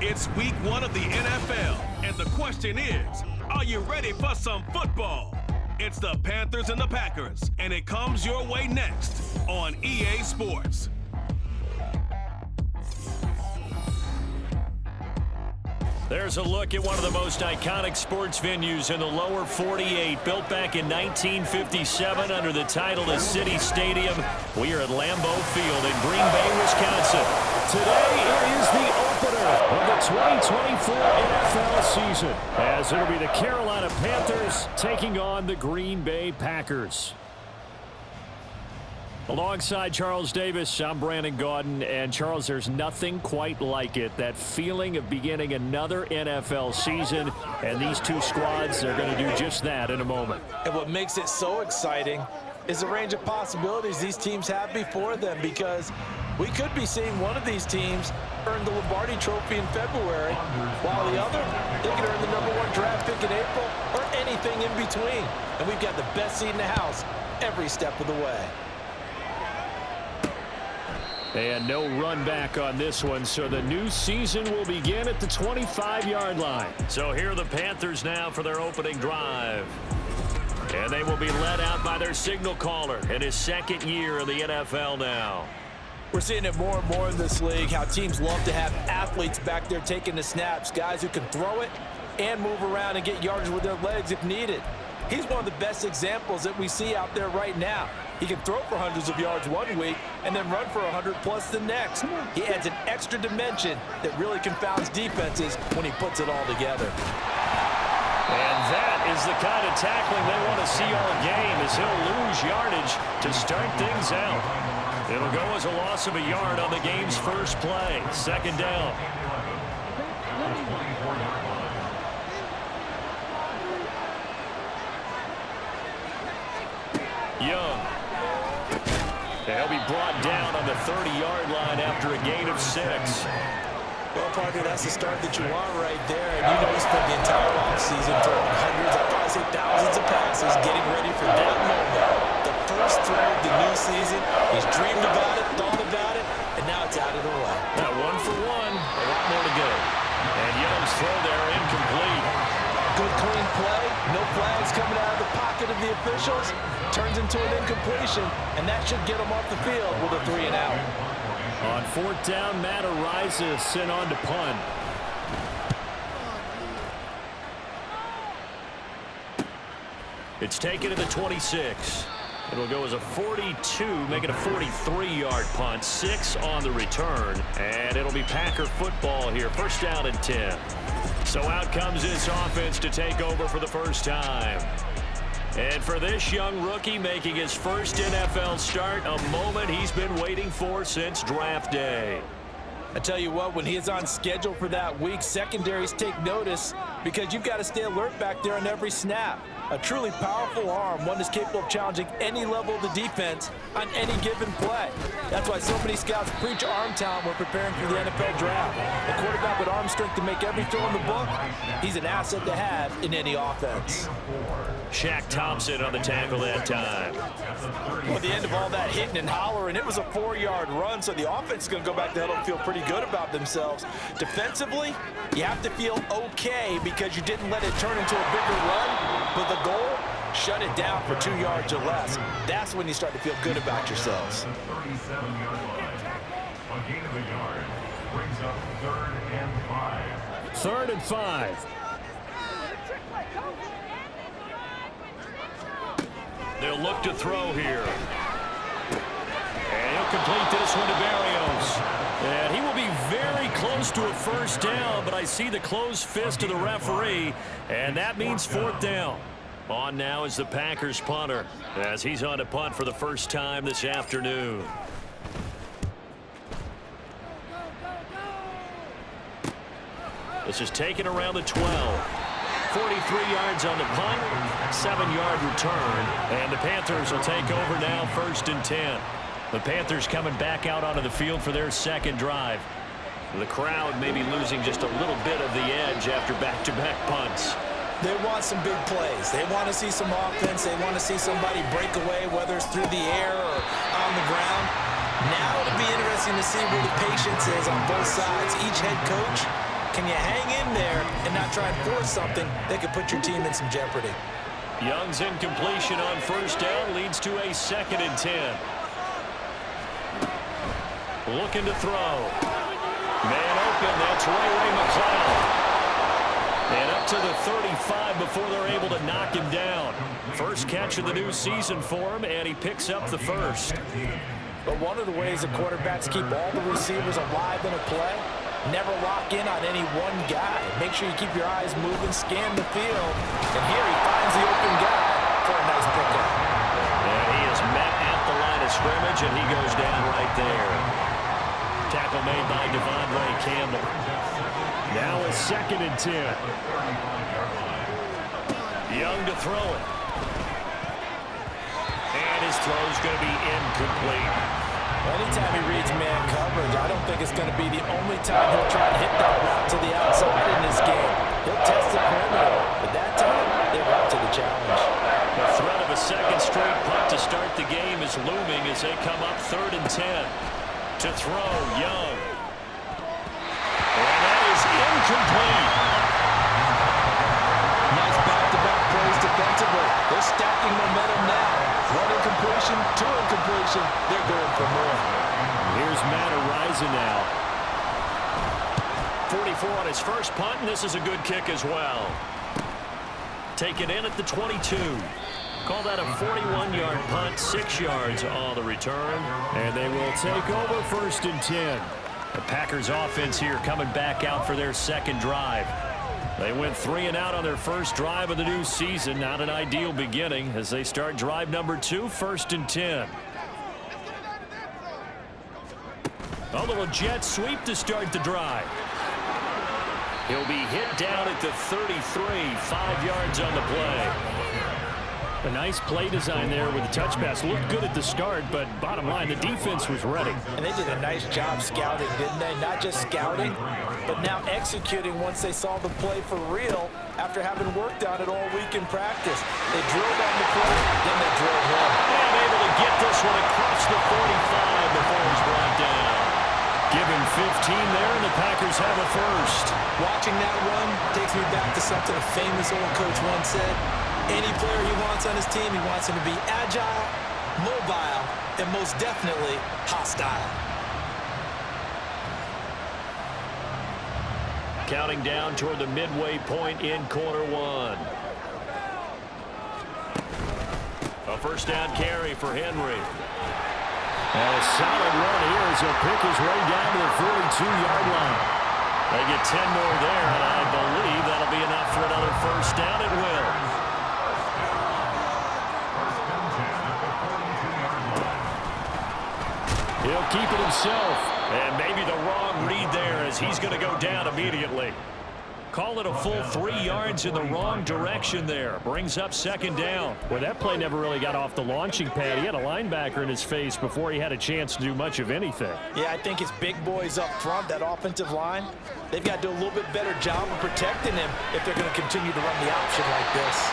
It's week 1 of the NFL, and the question is, are you ready for some football? It's the Panthers and the Packers, and it comes your way next on EA Sports. There's a look at one of the most iconic sports venues in the lower 48, built back in 1957 under the title of City Stadium. We are at Lambeau Field in Green Bay, Wisconsin. Today it is the opener of the 2024 NFL season, as it'll be the Carolina Panthers taking on the Green Bay Packers. Alongside Charles Davis, I'm Brandon Gaudin, and Charles, there's nothing quite like it. That feeling of beginning another NFL season, and these two squads are going to do just that in a moment. And what makes it so exciting is the range of possibilities these teams have before them, because we could be seeing one of these teams earn the Lombardi Trophy in February, while the other, they could earn the #1 draft pick in April, or anything in between. And we've got the best seat in the house every step of the way. And no run back on this one, so the new season will begin at the 25-yard line. So here are the Panthers now for their opening drive. And they will be led out by their signal caller in his second year in the NFL now. We're seeing it more and more in this league, how teams love to have athletes back there taking the snaps, guys who can throw it and move around and get yardage with their legs if needed. He's one of the best examples that we see out there right now. He can throw for hundreds of yards one week and then run for 100+ the next. He adds an extra dimension that really confounds defenses when he puts it all together. And that is the kind of tackling they want to see all game, as he'll lose yardage to start things out. It'll go as a loss of a yard on the game's first play. Second down. Young. They'll be brought down on the 30-yard line after a gain of 6. Well, partner, that's the start that you want right there. And you know he spent the entire offseason throwing hundreds, I'd probably say thousands of passes, getting ready for that moment. The first throw of the new season. He's dreamed about it, thought about it, and now it's out of the way. Now 1 for 1, a lot more to go. And Young's throw there incomplete. Good clean play, no flags coming out of the pocket of the officials. Turns into an incompletion, and that should get him off the field with a 3-and-out. On 4th down, Matt Ariza sent on to punt. It's taken to the 26. It'll go as a 42, make it a 43-yard punt. 6 on the return, and it'll be Packer football here. First down and 10. So out comes this offense to take over for the first time. And for this young rookie making his first NFL start, a moment he's been waiting for since draft day. I tell you what, when he is on schedule for that week, secondaries take notice because you've got to stay alert back there on every snap. A truly powerful arm, one that's capable of challenging any level of the defense on any given play. That's why so many scouts preach arm talent when preparing for the NFL draft. A quarterback with arm strength to make every throw in the book, he's an asset to have in any offense. Shaq Thompson on the tackle that time. Well, at the end of all that hitting and hollering, it was a 4-yard run, so the offense is going to go back to huddle and feel pretty good about themselves. Defensively, you have to feel okay because you didn't let it turn into a bigger run, but the goal, shut it down for 2 yards or less. That's when you start to feel good about yourselves. brings up 3rd and 5. 3rd and 5. They'll look to throw here. And he'll complete this one to Barrios. And he will be very close to a first down, but I see the closed fist of the referee, and that means 4th down. On now is the Packers punter, as he's on to punt for the first time this afternoon. This is taken around the 12. 43 yards on the punt, 7-yard return, and the Panthers will take over now 1st and 10. The Panthers coming back out onto the field for their second drive. The crowd may be losing just a little bit of the edge after back-to-back punts. They want some big plays. They want to see some offense. They want to see somebody break away, whether it's through the air or on the ground. Now it'll be interesting to see where the patience is on both sides. Each head coach, can you hang in there and not try and force something that could put your team in some jeopardy? Young's incompletion on first down leads to a 2nd and 10. Looking to throw. Man open, that's Ray McCloud. And up to the 35 before they're able to knock him down. First catch of the new season for him, and he picks up the first. But one of the ways that quarterbacks keep all the receivers alive in a play, never lock in on any one guy. Make sure you keep your eyes moving, scan the field. And here he finds the open guy for a nice pickup. And he is met at the line of scrimmage, and he goes down right there. Tackle made by Devondre Campbell. Now a 2nd and 10. Young to throw it. And his throw's going to be incomplete. Anytime he reads man coverage, I don't think it's going to be the only time he'll try to hit that route to the outside in this game. He'll test the perimeter, but that time, they're up to the challenge. The threat of a second straight punt to start the game is looming as they come up 3rd and 10. To throw, Young. And that is incomplete. Nice back-to-back plays defensively. They're stacking momentum now. One incompletion, two incompletion. They're going for more. Here's Matt Araiza now. 44 on his first punt, and this is a good kick as well. Taken in at the 22. Call that a 41-yard punt, 6 yards on the return, and they will take over 1st and 10. The Packers offense here coming back out for their second drive. They went 3 and out on their first drive of the new season. Not an ideal beginning as they start drive number 2, 1st and 10. A little jet sweep to start the drive. He'll be hit down at the 33, 5 yards on the play. A nice play design there with the touch pass. Looked good at the start, but bottom line, the defense was ready. And they did a nice job scouting, didn't they? Not just scouting, but now executing once they saw the play for real after having worked on it all week in practice. They drilled on the play, then they drilled him. And able to get this one across the 45 before he's brought down. Give him 15 there, and the Packers have a first. Watching that run takes me back to something a famous old coach once said. Any player he wants on his team, he wants him to be agile, mobile, and most definitely hostile. Counting down toward the midway point in quarter 1. A first down carry for Henry. And a solid run here as he'll pick his way down to the 42-yard line. They get 10 more there, and I believe that'll be enough for another first down. It will. He'll keep it himself. And maybe the wrong read there as he's going to go down immediately. Call it a full 3 yards in the wrong direction there. Brings up 2nd down. Well, that play never really got off the launching pad. He had a linebacker in his face before he had a chance to do much of anything. Yeah, I think his big boys up front, that offensive line, they've got to do a little bit better job of protecting him if they're going to continue to run the option like this.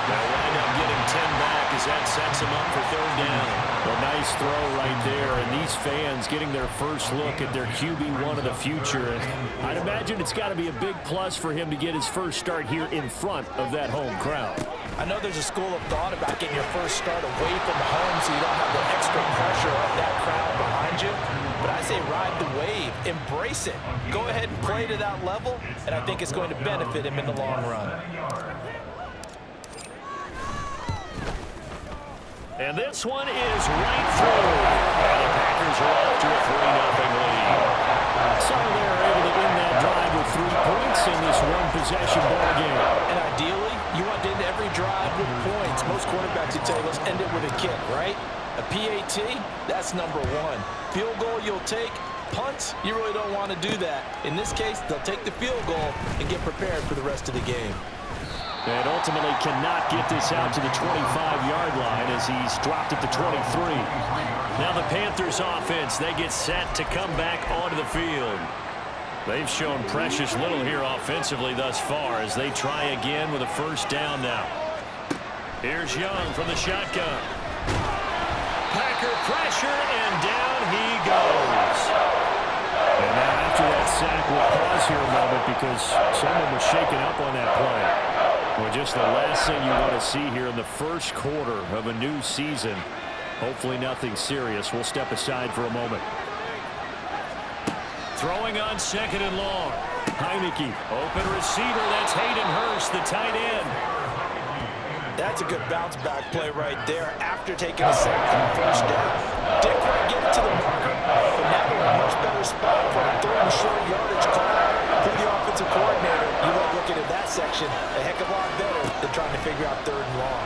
They'll wind up getting 10 back as that sets him up for 3rd down. A nice throw right there, and these fans getting their first look at their QB1 of the future. And I'd imagine it's got to be a big plus for him to get his first start here in front of that home crowd. I know there's a school of thought about getting your first start away from home so you don't have the extra pressure of that crowd behind you. but I say ride the wave, embrace it. Go ahead and play to that level, and I think it's going to benefit him in the long run. And this one is right through. And the Packers are off to a 3-0 lead. So they're able to end that drive with 3 points in this one-possession ball game. And ideally, you want to end every drive with points. Most quarterbacks would tell you, let's end it with a kick, right? A PAT, that's number 1. Field goal you'll take. Punts, you really don't want to do that. In this case, they'll take the field goal and get prepared for the rest of the game. And ultimately cannot get this out to the 25-yard line as he's dropped at the 23. Now the Panthers offense, they get set to come back onto the field. They've shown precious little here offensively thus far as they try again with a first down now. Here's Young from the shotgun. Packer pressure, and down he goes. And now after that sack, we'll pause here a moment because someone was shaken up on that play. Well, just the last thing you want to see here in the first quarter of a new season. Hopefully nothing serious. We'll step aside for a moment. Throwing on 2nd and long. Heineke, open receiver. That's Hayden Hurst, the tight end. That's a good bounce back play right there after taking a sack from the first down. Didn't quite get it to the marker, but now they're in a much better spot for a 3rd and short yardage call. For the offensive coordinator, you love looking at that section a heck of a lot better than trying to figure out 3rd and long.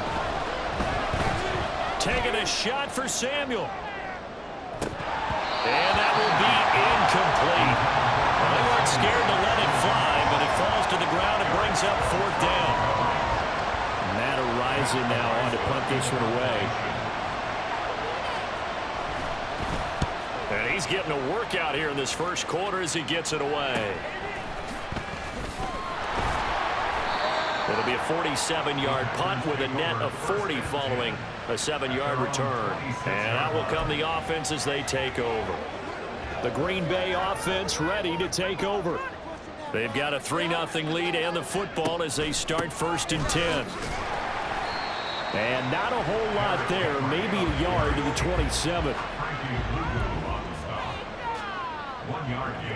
Taking a shot for Samuel. And that will be incomplete. Well, they weren't scared to let it fly, but it falls to the ground and brings up 4th down. Matt Araiza now on to punt this one away. And he's getting a workout here in this first quarter as he gets it away. It'll be a 47-yard punt with a net of 40 following a 7-yard return. And out will come the offense as they take over. The Green Bay offense ready to take over. They've got a 3-0 lead and the football as they start 1st and 10. And not a whole lot there, maybe a yard to the 27.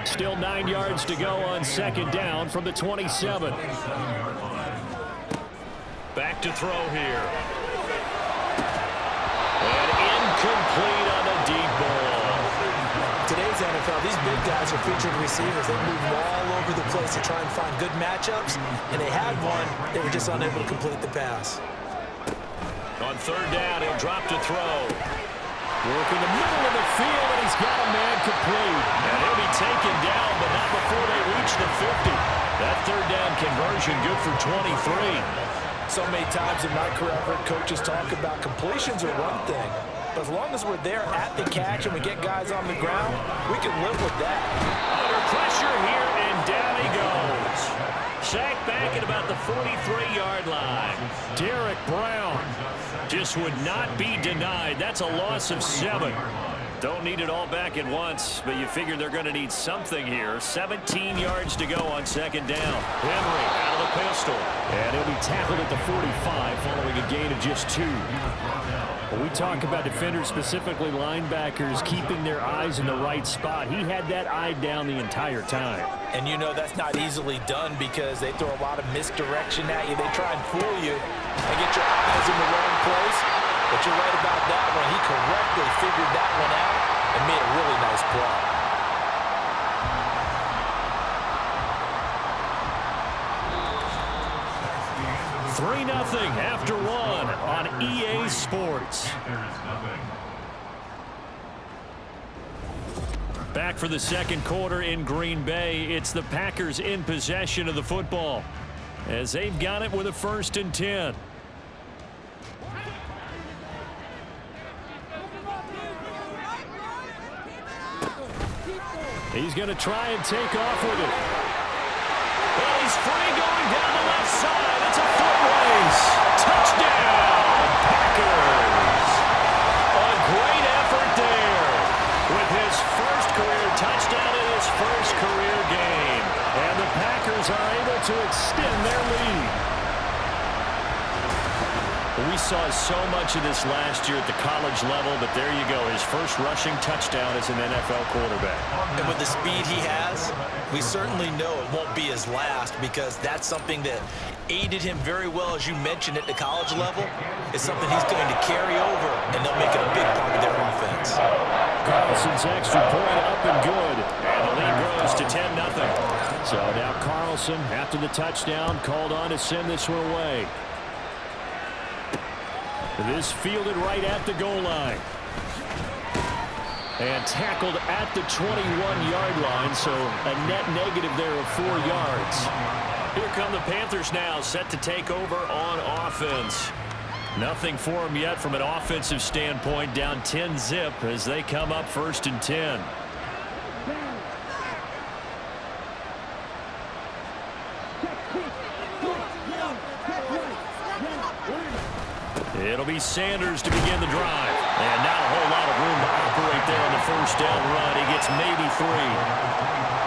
Still 9 yards to go on 2nd down from the 27. Back to throw here. And incomplete on the deep ball. Today's NFL, these big guys are featured receivers. They move all over the place to try and find good matchups, and they had one. They were just unable to complete the pass. On 3rd down, he'll drop to throw. Working the middle of the field, and he's got a man complete. And he'll be taken down, but not before they reach the 50. That 3rd down conversion good for 23. So many times in my career, I've heard coaches talk about completions are one thing. But as long as we're there at the catch and we get guys on the ground, we can live with that. Under pressure here, and down he goes. Sacked back at about the 43-yard line. Derek Brown just would not be denied. That's a loss of 7. Don't need it all back at once, but you figure they're going to need something here. 17 yards to go on 2nd down. Henry out of the pistol. And he'll be tackled at the 45 following a gain of just 2. When we talk about defenders, specifically linebackers, keeping their eyes in the right spot, he had that eye down the entire time. And you know that's not easily done because they throw a lot of misdirection at you. They try and fool you and get your eyes in the wrong place. But you're right about that one. He correctly figured that one out and made a really nice play. 3-0 after 1 on EA Sports. Back for the 2nd quarter in Green Bay. It's the Packers in possession of the football as they've got it with a 1st and 10. He's going to try and take off with it. Well, he's free going down the left side. It's a foot race. Touchdown, Packers. A great effort there with his first career touchdown in his first career game. And the Packers are able to extend their lead. We saw so much of this last year at the college level, but there you go. His first rushing touchdown as an NFL quarterback. And with the speed he has, we certainly know it won't be his last, because that's something that aided him very well, as you mentioned, at the college level. It's something he's going to carry over, and they'll make it a big part of their offense. Carlson's extra point up and good. And the lead grows to 10-0. So now Carlson, after the touchdown, called on to send this one away. This fielded right at the goal line. And tackled at the 21-yard line, so a net negative there of 4 yards. Here come the Panthers now, set to take over on offense. Nothing for them yet from an offensive standpoint, down 10-zip as they come up 1st and 10. It'll be Sanders to begin the drive. And not a whole lot of room to operate there on the first down run. He gets maybe 3.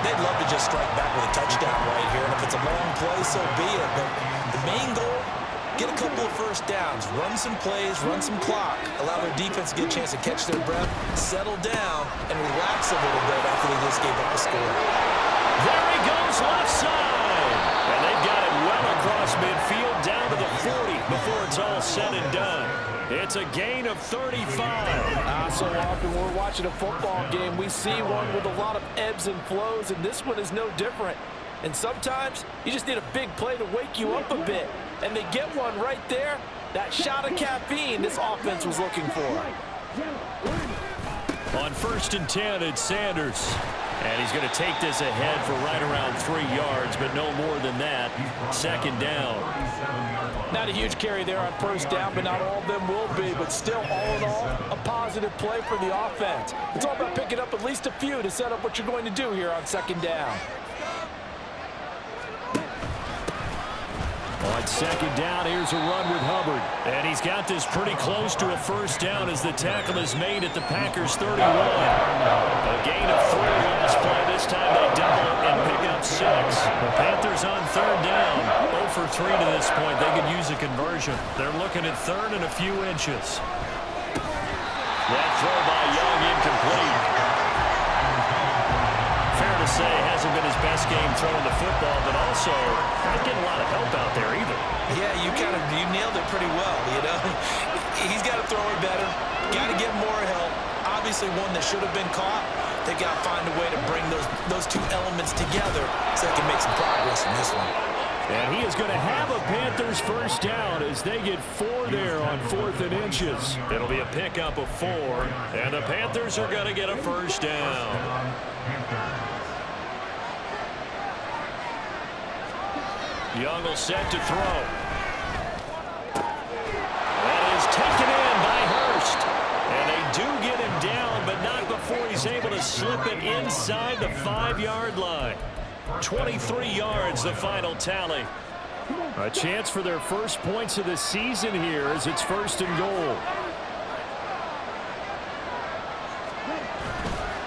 They'd love to just strike back with a touchdown right here. And if it's a long play, so be it. But the main goal, get a couple of first downs. Run some plays, run some clock. Allow their defense to get a chance to catch their breath, settle down, and relax a little bit after they just gave up a score. There he goes, left side. And they've got it well across midfield, down to the 40 before it's all said and done. It's a gain of 35. So often we're watching a football game, we see one with a lot of ebbs and flows, and this one is no different. And sometimes you just need a big play to wake you up a bit. And they get one right there. That shot of caffeine this offense was looking for. On 1st and 10, it's Sanders. And he's going to take this ahead for right around 3 yards, but no more than that. 2nd down. Not a huge carry there on 1st down, but not all of them will be. But still, all in all, a positive play for the offense. It's all about picking up at least a few to set up what you're going to do here on 2nd down. On 2nd down, here's a run with Hubbard. And he's got this pretty close to a 1st down as the tackle is made at the Packers' 31. A gain of 3 last play. This time they double it and pick up 6. The Panthers on 3rd down. 0 for 3 to this point. They could use a conversion. They're looking at 3rd and a few inches. That throw by Young incomplete. Fair to say, hasn't been his best game throwing the football, but also not getting a lot of help out there either. Yeah, you nailed it pretty well, you know. He's got to throw it better, got to get more help. Obviously one that should have been caught. They got to find a way to bring those two elements together so they can make some progress in this one. And he is going to have a Panthers 1st down as they get 4 there on 4th and inches. It'll be a pickup of 4, and the Panthers are going to get a 1st down. Young will set to throw. That is taken in by Hurst. And they do get him down, but not before he's able to slip it inside the 5-yard line. 23 yards, the final tally. A chance for their first points of the season here as it's 1st and goal.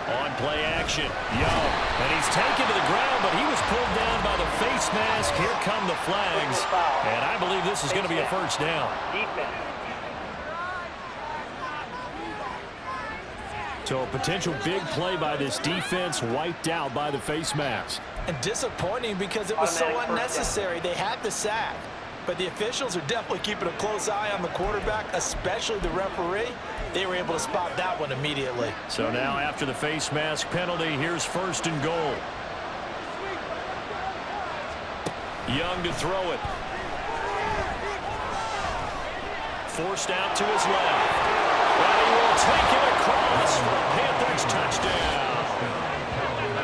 On play action, Young. And he's taken to the ground, but he was pulled down by the face mask. Here come the flags. And I believe this is going to be a 1st down. So a potential big play by this defense wiped out by the face mask. And disappointing because it was so unnecessary. They had the sack. But the officials are definitely keeping a close eye on the quarterback, especially the referee. They were able to spot that one immediately. So now after the face mask penalty, here's 1st and goal. Young to throw it. Forced out to his left. And he will take it across for a Panthers touchdown.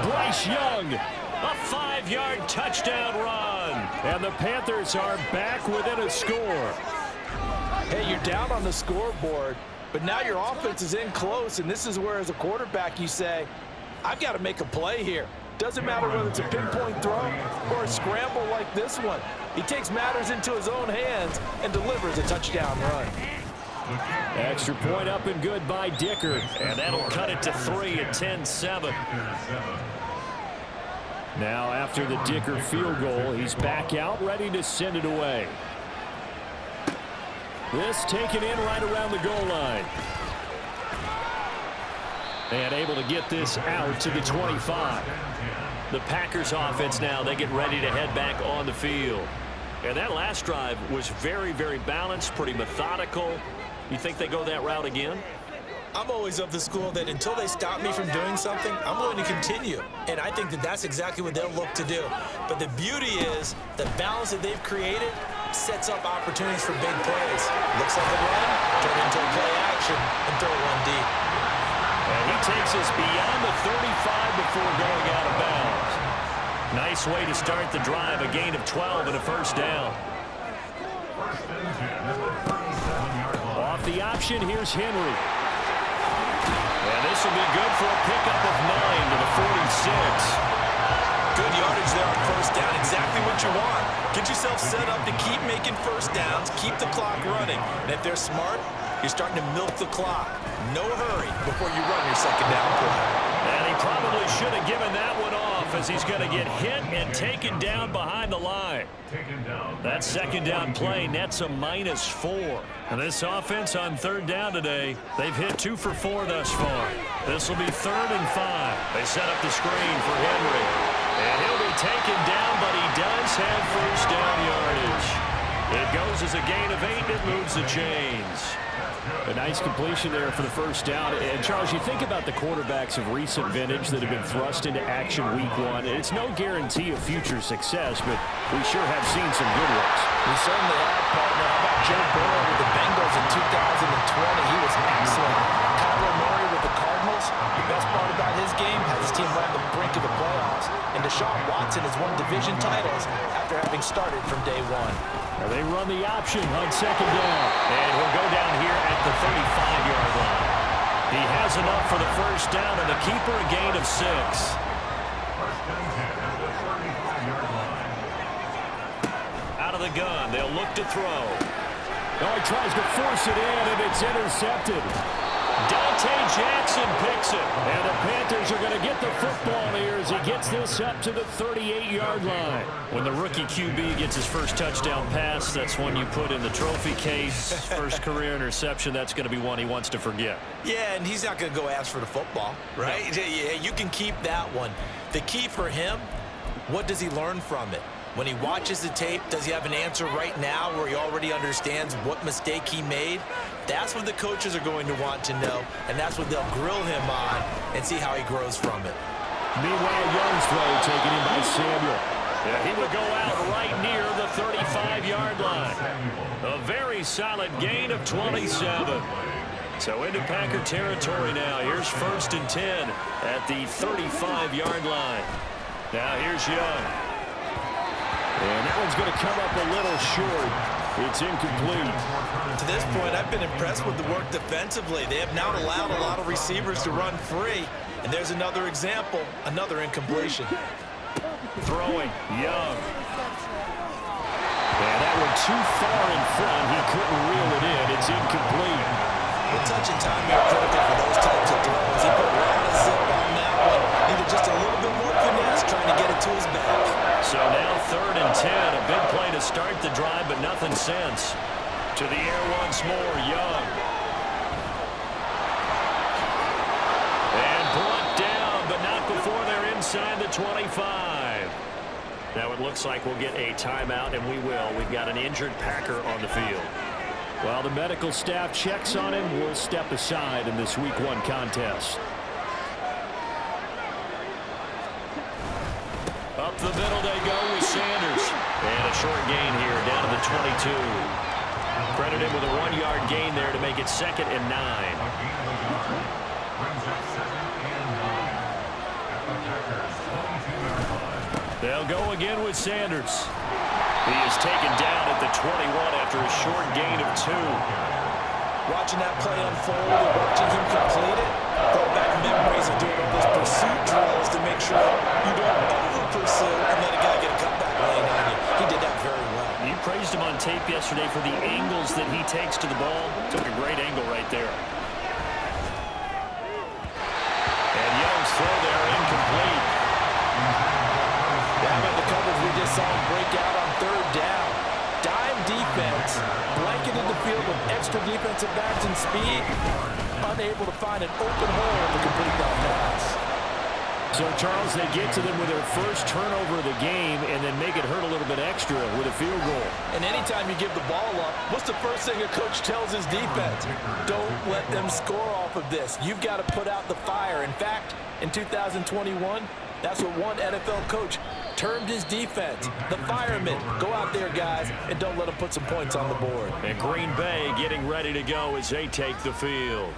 Bryce Young, a 5-yard touchdown run. And the Panthers are back within a score. Hey, you're down on the scoreboard, but now your offense is in close, and this is where, as a quarterback, you say, I've got to make a play here. Doesn't matter whether it's a pinpoint throw or a scramble like this one. He takes matters into his own hands and delivers a touchdown run. Extra point up and good by Dicker, and that'll cut it to 3 at 10-7. Now after the Dicker field goal, he's back out ready to send it away. This taken in right around the goal line. And able to get this out to the 25. The Packers offense now, they get ready to head back on the field. And that last drive was very, very balanced, pretty methodical. You think they go that route again? I'm always of the school that until they stop me from doing something, I'm going to continue. And I think that that's exactly what they'll look to do. But the beauty is the balance that they've created sets up opportunities for big plays. Looks like a run, turn into a play action, and throw one deep. And he takes us beyond the 35 before going out of bounds. Nice way to start the drive, a gain of 12 and a first down. Off the option, here's Henry. And this will be good for a pickup of 9 to the 46. Good yardage there on first down, exactly what you want. Get yourself set up to keep making first downs, keep the clock running. And if they're smart, you're starting to milk the clock. No hurry before you run your second down play. And he probably should have given that one off as he's going to get hit and taken down behind the line. That second down play nets a -4. And this offense on third down today, they've hit 2 for 4 thus far. This will be 3rd and 5. They set up the screen for Henry. And he'll be taken down, but he does have first down yardage. It goes as a gain of 8. It moves the chains. A nice completion there for the first down. And, Charles, you think about the quarterbacks of recent vintage that have been thrust into action week 1. It's no guarantee of future success, but we sure have seen some good ones. We certainly have, partner. How about Joe Burrow with the Bengals in 2020? He was excellent. Kyler Murray with the Cardinals. The best part about his game has his team around the brink of the playoffs. And Deshaun Watson has won division titles after having started from day 1. Now they run the option on second down. And he'll go down here at the 35-yard line. He has enough for the first down, and the keeper a gain of 6. Out of the gun, they'll look to throw. Oh, he tries to force it in, and it's intercepted. Dante Jackson picks it. And the Panthers are going to get the football here as he gets this up to the 38-yard line. When the rookie QB gets his first touchdown pass, that's one you put in the trophy case. First career interception, that's going to be one he wants to forget. Yeah, and he's not going to go ask for the football, right? No. Yeah, you can keep that one. The key for him, what does he learn from it? When he watches the tape, does he have an answer right now where he already understands what mistake he made? That's what the coaches are going to want to know, and that's what they'll grill him on and see how he grows from it. Meanwhile, Young's throw taken in by Samuel. Yeah, he would go out right near the 35-yard line. A very solid gain of 27. So into Packer territory now. Here's 1st and 10 at the 35-yard line. Now here's Young. And that one's going to come up a little short. It's incomplete. To this point, I've been impressed with the work defensively. They have now allowed a lot of receivers to run free. And there's another example, another incompletion. Throwing, Young. And that one too far in front. He couldn't reel it in. It's incomplete. The touch and time are critical for those types of throws. He put a lot of zip on that one. Needed just a little bit more finesse trying to get it to his back. So now 3rd and 10. A big play to start the drive, but nothing since. To the air once more, Young. And brought down, but not before they're inside the 25. Now it looks like we'll get a timeout, and we will. We've got an injured Packer on the field. While the medical staff checks on him, we'll step aside in this Week 1 contest. Up the middle they go with Sanders. And a short gain here down to the 22. Credit him with a 1-yard gain there to make it 2nd and 9. They'll go again with Sanders. He is taken down at the 21 after a short gain of 2. Watching that play unfold and watching him complete it brought back memories of doing all those pursuit drills to make sure you don't over-pursue and let a guy get a cutback lane on you. He did that very well. You praised him on tape yesterday for the angles that he takes to the ball. Took a great angle right there. And Young's throw there incomplete. How about the coverage we just saw him break out on 3rd down? Dime defense, blanketed the field field with extra defensive backs and speed, unable to find an open hole to complete that pass. So, Charles, they get to them with their first turnover of the game and then make it hurt a little bit extra with a field goal. And anytime you give the ball up, what's the first thing a coach tells his defense? Don't let them score off of this. You've got to put out the fire. In fact, in 2021, that's what one NFL coach termed his defense, the firemen. Go out there, guys, and don't let them put some points on the board. And Green Bay getting ready to go as they take the field.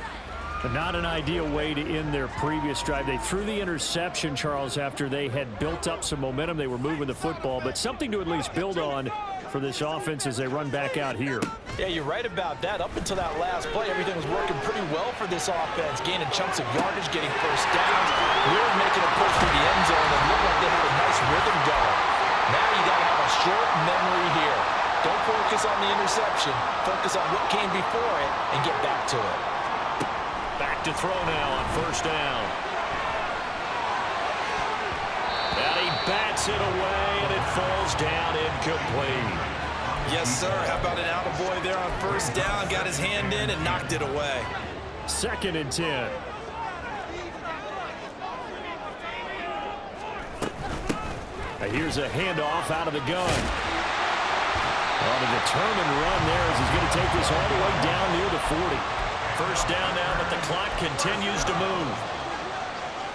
Not an ideal way to end their previous drive. They threw the interception, Charles, after they had built up some momentum. They were moving the football, but something to at least build on for this offense as they run back out here. Yeah, you're right about that. Up until that last play, everything was working pretty well for this offense, gaining chunks of yardage, getting first downs, really making a push for the end zone, and looked like they had a nice rhythm going. Now you got to have a short memory here. Don't focus on the interception. Focus on what came before it and get back to it. Back to throw now on first down. And he bats it away, and it falls down incomplete. Yes, sir. How about an attaboy there on first down? Got his hand in and knocked it away. 2nd and 10. Here's a handoff out of the gun. On a determined run there as he's going to take this all the way down near the 40. First down now, but the clock continues to move.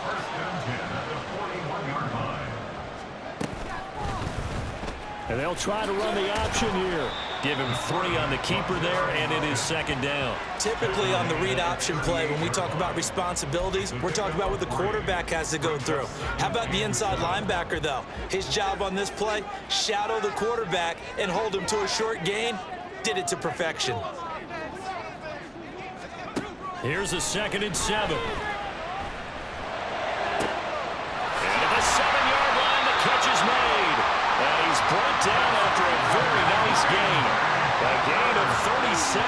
First and 10 at the 41-yard line. And they'll try to run the option here. Give him 3 on the keeper there, and it is 2nd down. Typically on the read option play, when we talk about responsibilities, we're talking about what the quarterback has to go through. How about the inside linebacker, though? His job on this play, shadow the quarterback and hold him to a short gain. Did it to perfection. Here's a 2nd and 7. And at the 7-yard line, the catch is made. And he's brought down after a very nice gain. A gain of 37.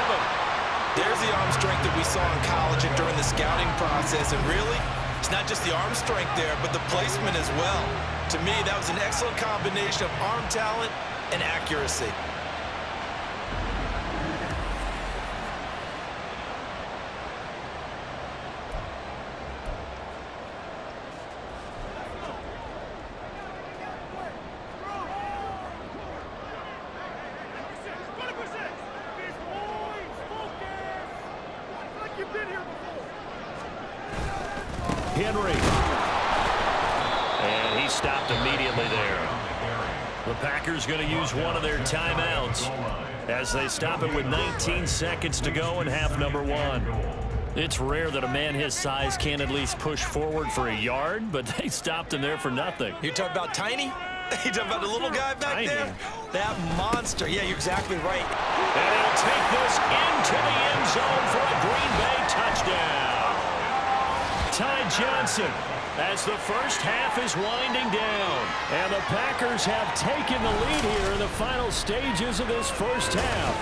There's the arm strength that we saw in college and during the scouting process. And really, it's not just the arm strength there, but the placement as well. To me, that was an excellent combination of arm talent and accuracy. Henry. And he stopped immediately there. The Packers going to use one of their timeouts as they stop it with 19 seconds to go in half number 1. It's rare that a man his size can at least push forward for a yard, but they stopped him there for nothing. You're talking about Tiny? You talking about the little guy back Tiny. there? That monster. Yeah, you're exactly right. And he'll take this into the end zone for a Green Bay touchdown. Ty Johnson, as the first half is winding down. And the Packers have taken the lead here in the final stages of this first half.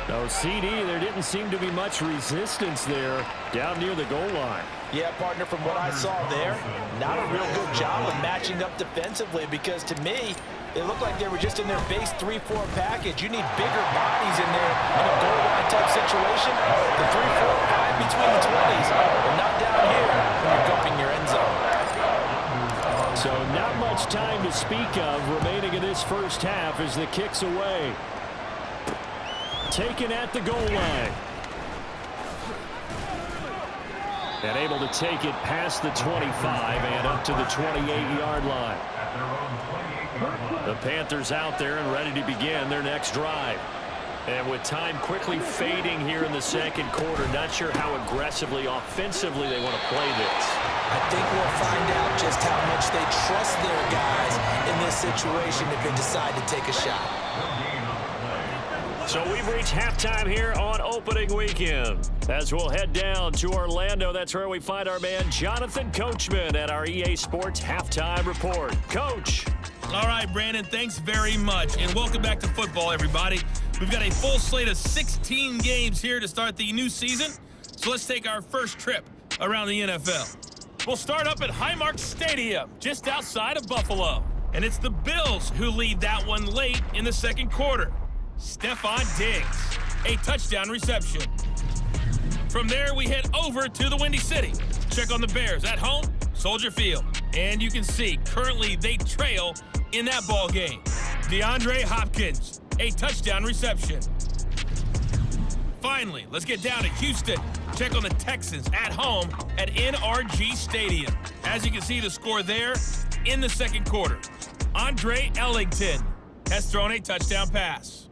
No, CD, there didn't seem to be much resistance there down near the goal line. Yeah, partner, from what I saw there, not a real good job of matching up defensively because to me, they looked like they were just in their base 3-4 package. You need bigger bodies in there in a goal line type situation. The 3-4-5 between the 20s, but not down here when you're gulping your end zone. So not much time to speak of remaining in this first half as the kick's away. Taken at the goal line. And able to take it past the 25 and up to the 28-yard line. The Panthers out there and ready to begin their next drive. And with time quickly fading here in the second quarter, not sure how aggressively, offensively they want to play this. I think we'll find out just how much they trust their guys in this situation if they decide to take a shot. So we've reached halftime here on opening weekend. As we'll head down to Orlando, that's where we find our man Jonathan Coachman at our EA Sports Halftime Report. Coach. All right, Brandon, thanks very much. And welcome back to football, everybody. We've got a full slate of 16 games here to start the new season. So let's take our first trip around the NFL. We'll start up at Highmark Stadium, just outside of Buffalo. And it's the Bills who lead that one late in the second quarter. Stephon Diggs a touchdown reception. From there, we head over to the Windy City. Check on the Bears at home, Soldier Field. And you can see, currently they trail in that ball game. DeAndre Hopkins, a touchdown reception. Finally, let's get down to Houston. Check on the Texans at home at NRG Stadium. As you can see, the score there in the second quarter. Andre Ellington has thrown a touchdown pass.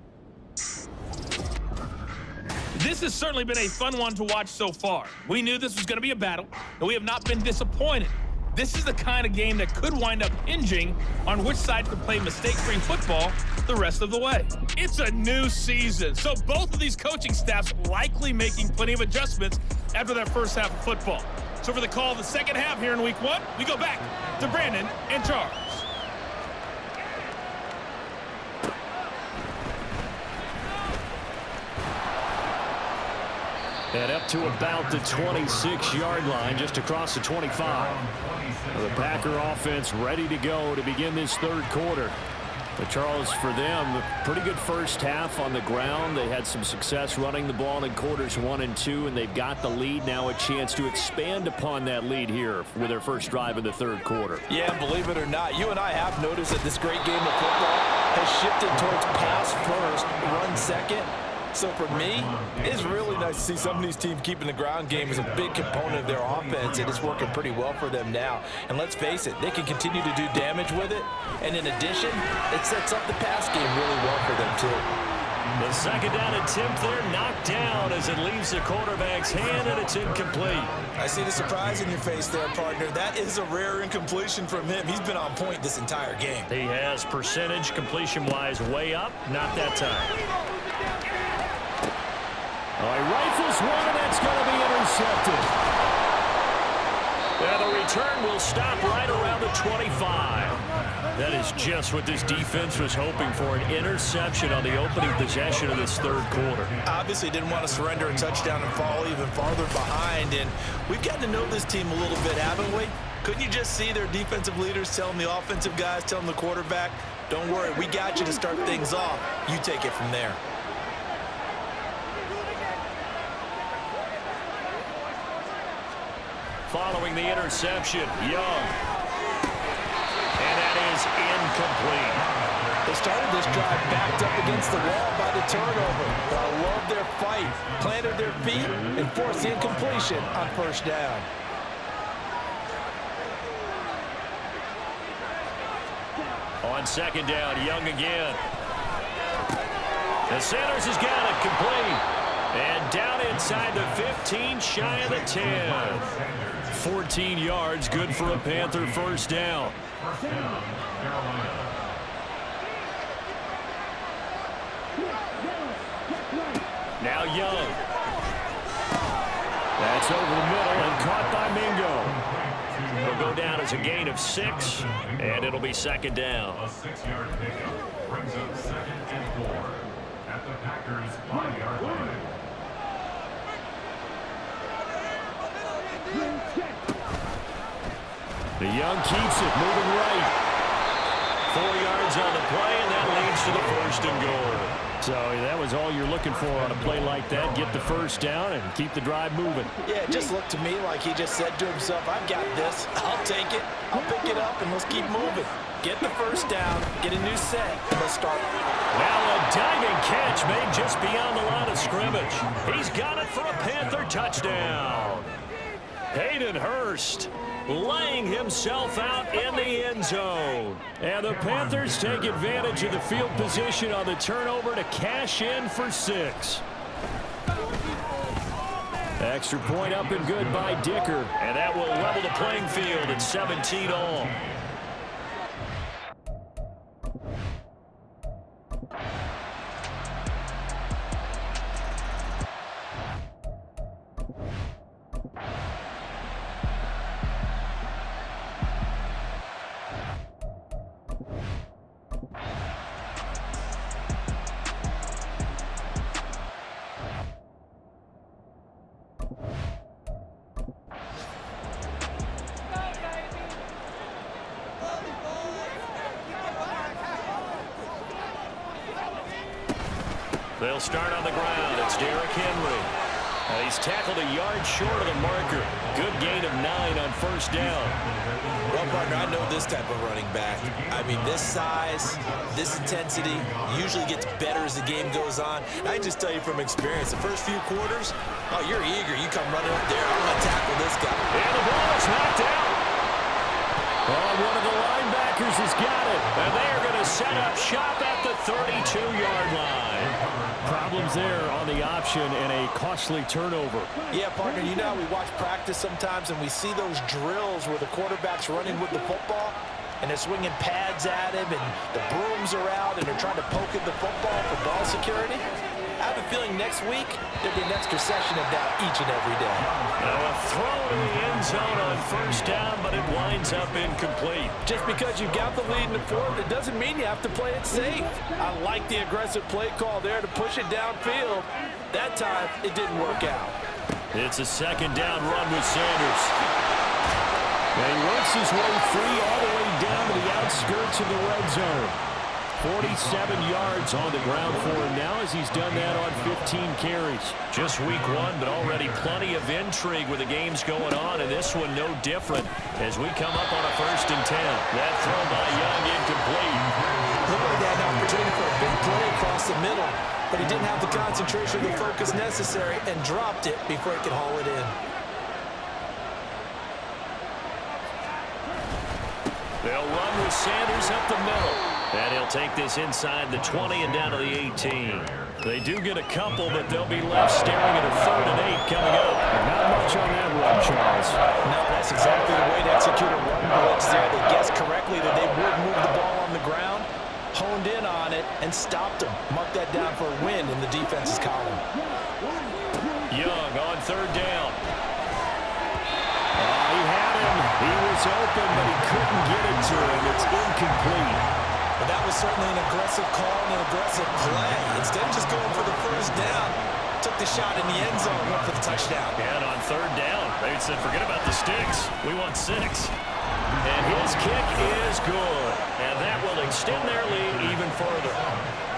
This has certainly been a fun one to watch so far. We knew this was going to be a battle, and we have not been disappointed. This is the kind of game that could wind up hinging on which side could play mistake-free football the rest of the way. It's a new season, so both of these coaching staffs likely making plenty of adjustments after that first half of football. So for the call of the second half here in week one, we go back to Brandon and Charles. And up to about the 26-yard line, just across the 25. The Packer offense ready to go to begin this third quarter. But Charles, for them, a pretty good first half on the ground. They had some success running the ball in quarters 1 and 2, and they've got the lead now, a chance to expand upon that lead here with their first drive in the third quarter. Yeah, believe it or not, you and I have noticed that this great game of football has shifted towards pass first, run second. So for me, it's really nice to see some of these teams keeping the ground game as a big component of their offense, and it's working pretty well for them now. And let's face it, they can continue to do damage with it. And in addition, it sets up the pass game really well for them too. The second down attempt there knocked down as it leaves the quarterback's hand, and it's incomplete. I see the surprise in your face there, partner. That is a rare incompletion from him. He's been on point this entire game. He has percentage completion-wise way up, not that time. He rifles one, and that's going to be intercepted. And the return will stop right around the 25. That is just what this defense was hoping for, an interception on the opening possession of this third quarter. Obviously didn't want to surrender a touchdown and fall even farther behind, and we've gotten to know this team a little bit, haven't we? Couldn't you just see their defensive leaders telling the offensive guys, telling the quarterback, don't worry, we got you to start things off. You take it from there. Following the interception, Young. And that is incomplete. They started this drive backed up against the wall by the turnover. But I love their fight, planted their feet, and forced the incompletion on first down. On second down, Young again. And Sanders has got it complete. And down inside the 15, shy of the 10. 14 yards, good for a Panther first down. Now Young. That's over the middle and caught by Mingo. It'll go down as a gain of 6, and it'll be second down. A 6-yard pickup brings up 2nd and 4 at the Packers' 5-yard line. The Young keeps it, moving right. 4 yards on the play, and that leads to the first and goal. So that was all you're looking for on a play like that. Get the first down and keep the drive moving. Yeah, it just looked to me like he just said to himself, I've got this. I'll take it. I'll pick it up, and let's keep moving. Get the first down, get a new set, and let's start. Now a diving catch made just beyond the line of scrimmage. He's got it for a Panther touchdown. Hayden Hurst laying himself out in the end zone. And the Panthers take advantage of the field position on the turnover to cash in for 6. Extra point up and good by Dicker. And that will level the playing field at 17 all. They'll start on the ground. It's Derrick Henry. He's tackled a yard short of the marker. Good gain of 9 on first down. Well, partner, I know this type of running back. I mean, this size, this intensity usually gets better as the game goes on. I can just tell you from experience, the first few quarters, oh, you're eager. You come running up there. I'm going to tackle this guy. And the ball is knocked out. Oh, one of the linebackers has got it. And they are going to set up shop at the 32-yard line. Problems there on the option and a costly turnover. Yeah, partner, you know how we watch practice sometimes and we see those drills where the quarterback's running with the football and they're swinging pads at him and the brooms are out and they're trying to poke at the football for ball security. I have a feeling next week there'll be an extra session of that each and every day. Now a throw in the end zone on first down, but it winds up incomplete. Just because you've got the lead in the fourth, it doesn't mean you have to play it safe. I like the aggressive play call there to push it downfield. That time, it didn't work out. It's a second down run with Sanders. And he works his way free all the way down to the outskirts of the red zone. 47 yards on the ground for him now as he's done that on 15 carries. Just week 1, but already plenty of intrigue with the games going on, and this one no different as we come up on a 1st and 10. That throw by Young incomplete. Looked like they had an opportunity for a big play across the middle, but he didn't have the concentration or the focus necessary and dropped it before he could haul it in. They'll run with Sanders up the middle. And he'll take this inside the 20 and down to the 18. They do get a couple, but they'll be left staring at a 3rd and 8 coming up. Not much on that run, Charles. No, that's exactly the way to execute a run blitz there. They guessed correctly that they would move the ball on the ground, honed in on it, and stopped them. Mark that down for a win in the defense's column. Young on 3rd down. He had him. He was open, but he couldn't get it to him. It's incomplete. But that was certainly an aggressive call and an aggressive play. Instead of just going for the first down, took the shot in the end zone, went for the touchdown. And on 3rd down, they said, forget about the sticks. We want 6. And his kick is good. And that will extend their lead even further.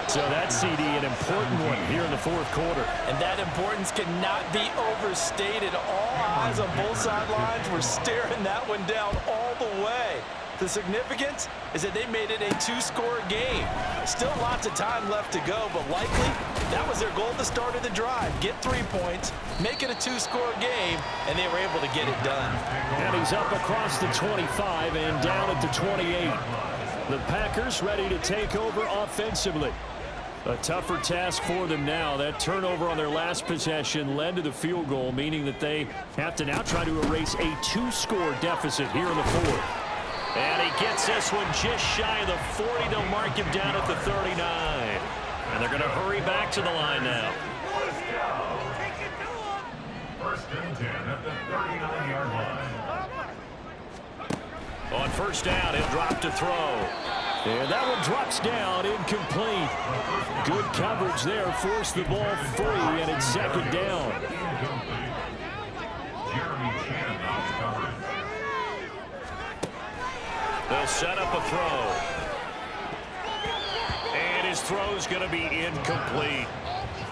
So that CD, an important one here in the 4th quarter. And that importance cannot be overstated. All eyes on both sidelines were staring that one down all the way. The significance is that they made it a 2-score game. Still lots of time left to go, but likely that was their goal at the start of the drive. Get 3 points, make it a 2-score game, and they were able to get it done. And he's up across the 25 and down at the 28. The Packers ready to take over offensively. A tougher task for them now. That turnover on their last possession led to the field goal, meaning that they have to now try to erase a 2-score deficit here in the 4th. And he gets this one just shy of the 40. They'll mark him down at the 39. And they're going to hurry back to the line now. 1st and 10 at the 39-yard line. On 1st down, he'll drop to throw. And that one drops down, incomplete. Good coverage there, forced the ball free, and it's 2nd down. They'll set up a throw. And his throw's going to be incomplete.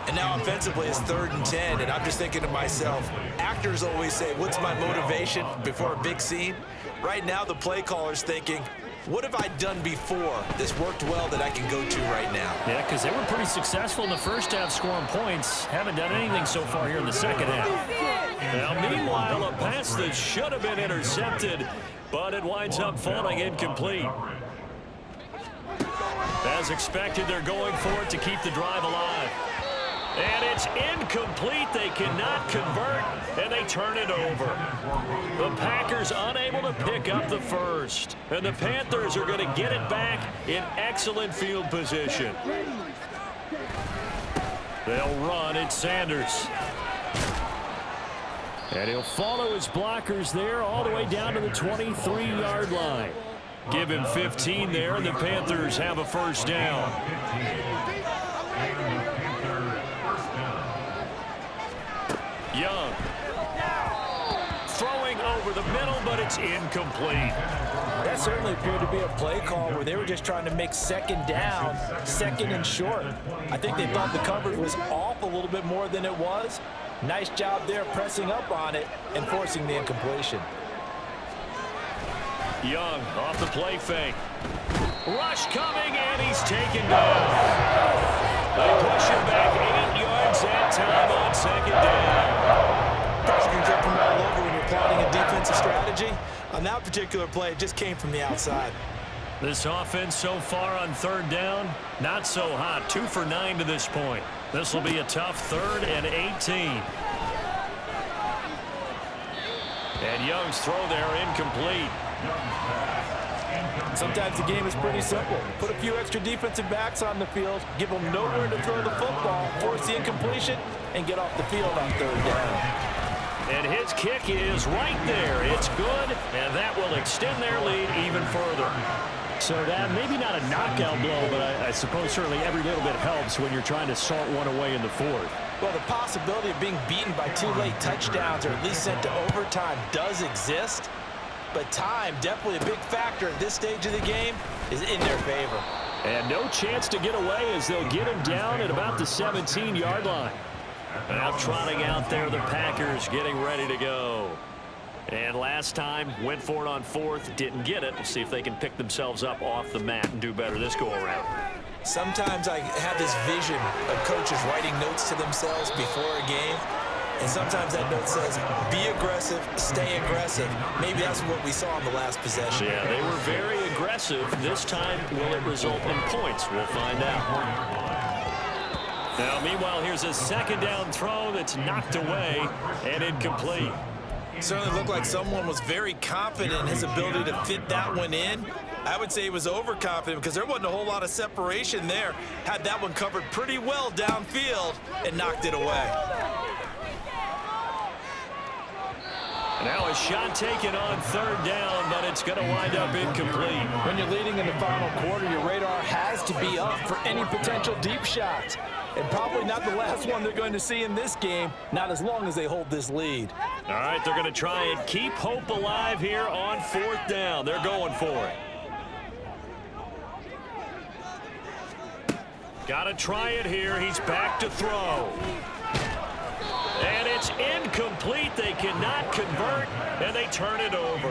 And now offensively it's 3rd and 10, and I'm just thinking to myself, actors always say, what's my motivation before a big scene? Right now the play caller's thinking, what have I done before this worked well that I can go to right now? Yeah, because they were pretty successful in the 1st half scoring points. Haven't done anything so far here in the 2nd half. Now, meanwhile, a pass that should have been intercepted, but it winds up falling incomplete. As expected, they're going for it to keep the drive alive. And it's incomplete. They cannot convert, and they turn it over. The Packers unable to pick up the 1st. And the Panthers are going to get it back in excellent field position. They'll run. It's Sanders. And he'll follow his blockers there all the way down to the 23-yard line. Give him 15 there, and the Panthers have a 1st down. Young. Throwing over over the middle, but it's incomplete. That certainly appeared to be a play call where they were just trying to make second down, second and short. I think they thought the coverage was off a little bit more than it was. Nice job there pressing up on it and forcing the incompletion. Young off the play fake. Rush coming, and he's taken down. They push him back 8 yards that time on second down. Pressure can come from all over when you're plotting a defensive strategy. On that particular play, it just came from the outside. This offense so far on third down, not so hot. 2 for 9 to this point. This will be a tough 3rd and 18. And Young's throw there incomplete. Sometimes the game is pretty simple. Put a few extra defensive backs on the field, give them nowhere to throw the football, force the incompletion, and get off the field on third down. And his kick is right there. It's good, and that will extend their lead even further. So that maybe not a knockout blow, but I suppose certainly every little bit helps when you're trying to salt one away in the 4th. Well, the possibility of being beaten by 2 late touchdowns or at least sent to overtime does exist. But time, definitely a big factor at this stage of the game, is in their favor. And no chance to get away as they'll get him down at about the 17-yard line. Now trotting out there, the Packers getting ready to go. And last time, went for it on 4th, didn't get it. We'll see if they can pick themselves up off the mat and do better this go-around. Sometimes I have this vision of coaches writing notes to themselves before a game. And sometimes that note says, be aggressive, stay aggressive. Maybe that's what we saw on the last possession. Yeah, they were very aggressive. This time, will it result in points? We'll find out. Now, meanwhile, here's a second down throw that's knocked away and incomplete. It certainly looked like someone was very confident in his ability to fit that one in. I would say he was overconfident because there wasn't a whole lot of separation there. Had that one covered pretty well downfield and knocked it away. Now a shot taken on third down, but it's going to wind up incomplete. When you're leading in the final quarter, your radar has to be up for any potential deep shots. And probably not the last one they're going to see in this game, not as long as they hold this lead. All right, they're going to try and keep hope alive here on 4th down. They're going for it. Got to try it here. He's back to throw. And it's incomplete. They cannot convert, and they turn it over.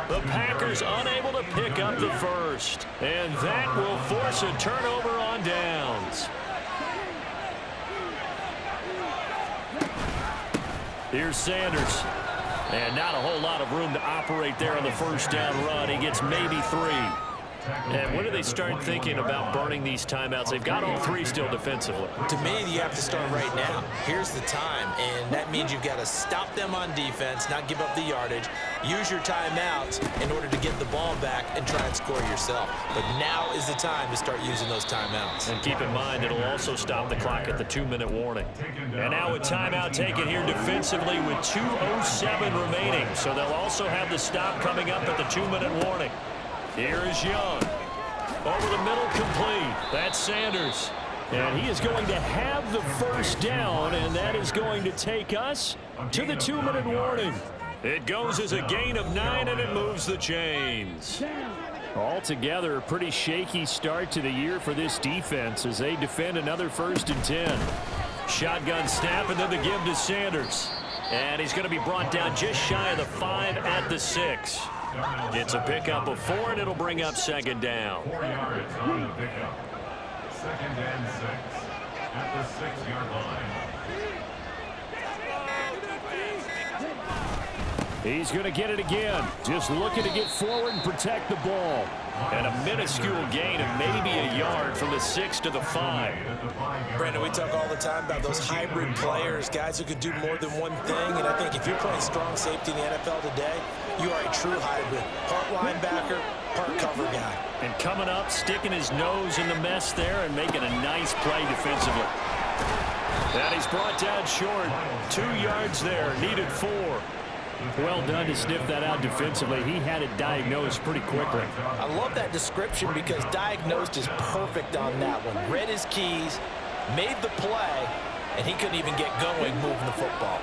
The Packers unable to pick up the first. And that will force a turnover on downs. Here's Sanders. And not a whole lot of room to operate there on the first down run. He gets maybe 3. And when do they start thinking about burning these timeouts? They've got all 3 still defensively. To me, you have to start right now. Here's the time, and that means you've got to stop them on defense, not give up the yardage, use your timeouts in order to get the ball back and try and score yourself. But now is the time to start using those timeouts. And keep in mind, it'll also stop the clock at the 2-minute warning. And now a timeout taken here defensively with 2:07 remaining. So they'll also have the stop coming up at the 2-minute warning. Here is Young. Over the middle, complete. That's Sanders. And he is going to have the first down, and that is going to take us to the 2-minute warning. It goes as a gain of 9, and it moves the chains. Altogether, a pretty shaky start to the year for this defense as they defend another 1st and 10. Shotgun snap, and then the give to Sanders. And he's going to be brought down just shy of the 5 at the 6. Gets a pickup of 4, and it'll bring up second down. 4 yards on the pickup. 2nd and 6 at the 6-yard line. He's going to get it again. Just looking to get forward and protect the ball. And a minuscule gain of maybe a yard from the 6 to the 5. Brandon, we talk all the time about those hybrid players, guys who could do more than one thing. And I think if you're playing strong safety in the NFL today, you are a true hybrid. Part linebacker, part cover guy. And coming up, sticking his nose in the mess there and making a nice play defensively. And he's brought down short. 2 yards there, needed 4. Well done to sniff that out defensively. He had it diagnosed pretty quickly. I love that description because diagnosed is perfect on that one. Read his keys, made the play, and he couldn't even get going moving the football.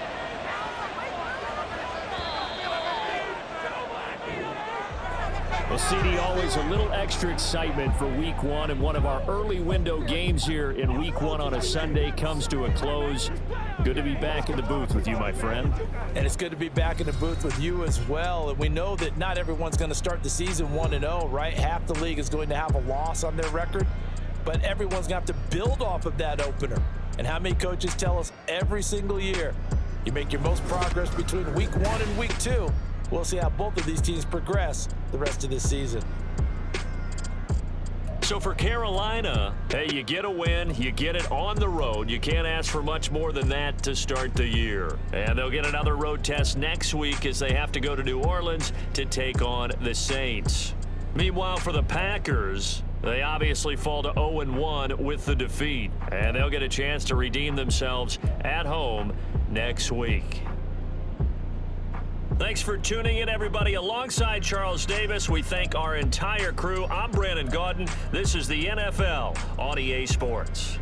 Well, CD, always a little extra excitement for Week 1, and one of our early window games here in Week 1 on a Sunday comes to a close. Good to be back in the booth with you, my friend. And it's good to be back in the booth with you as well. And we know that not everyone's going to start the season 1-0, right? Half the league is going to have a loss on their record, but everyone's going to have to build off of that opener. And how many coaches tell us every single year, you make your most progress between Week 1 and Week 2. We'll see how both of these teams progress the rest of this season. So for Carolina, hey, you get a win, you get it on the road. You can't ask for much more than that to start the year. And they'll get another road test next week as they have to go to New Orleans to take on the Saints. Meanwhile, for the Packers, they obviously fall to 0-1 with the defeat. And they'll get a chance to redeem themselves at home next week. Thanks for tuning in, everybody. Alongside Charles Davis, we thank our entire crew. I'm Brandon Gaudin. This is the NFL on EA Sports.